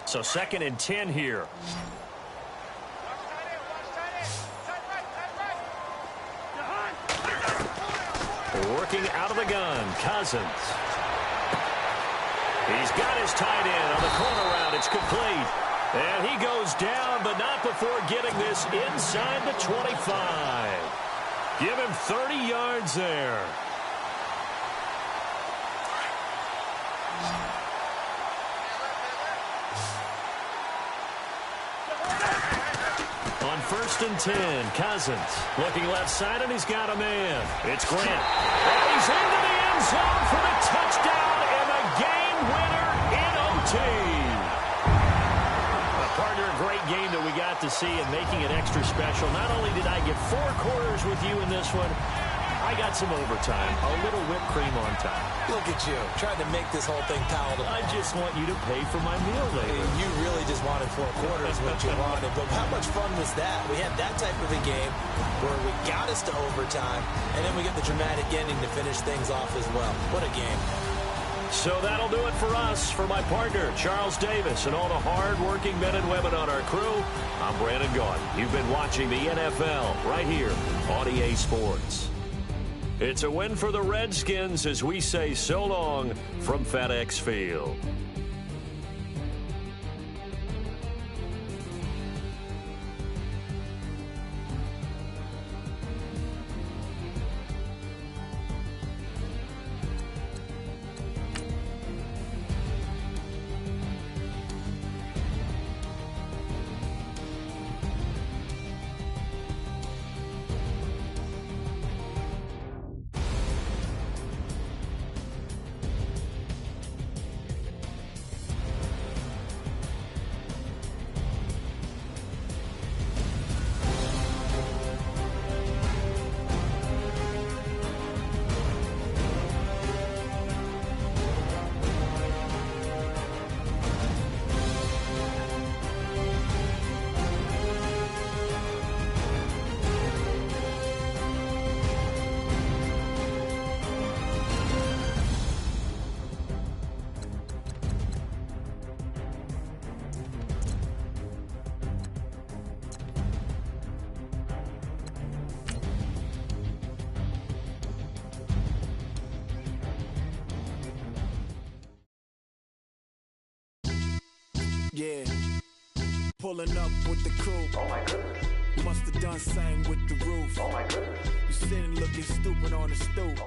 So 2nd and 10 here. Working out of the gun, Cousins. He's got his tight end on the corner route. It's complete. And he goes down, but not before getting this inside the 25. Give him 30 yards there. On 1st and 10, Cousins looking left side, and he's got a man. It's Grant. And he's into the end zone for the touchdown and the game winner in OT. Partner, a great game that we got to see, and making it extra special. Not only did I get 4 quarters with you in this one, I got some overtime, a little whipped cream on top. Look at you, trying to make this whole thing palatable. I just want you to pay for my meal later. You really just wanted 4 quarters, what you wanted. But how much fun was that? We had that type of a game where we got us to overtime, and then we get the dramatic ending to finish things off as well. What a game. So that'll do it for us. For my partner, Charles Davis, and all the hard-working men and women on our crew, I'm Brandon Gaudin. You've been watching the NFL right here on EA Sports. It's a win for the Redskins as we say so long from FedEx Field. Yeah, pulling up with the crew. Oh my goodness. Must have done same with the roof. Oh my goodness. You sitting looking stupid on the stoop.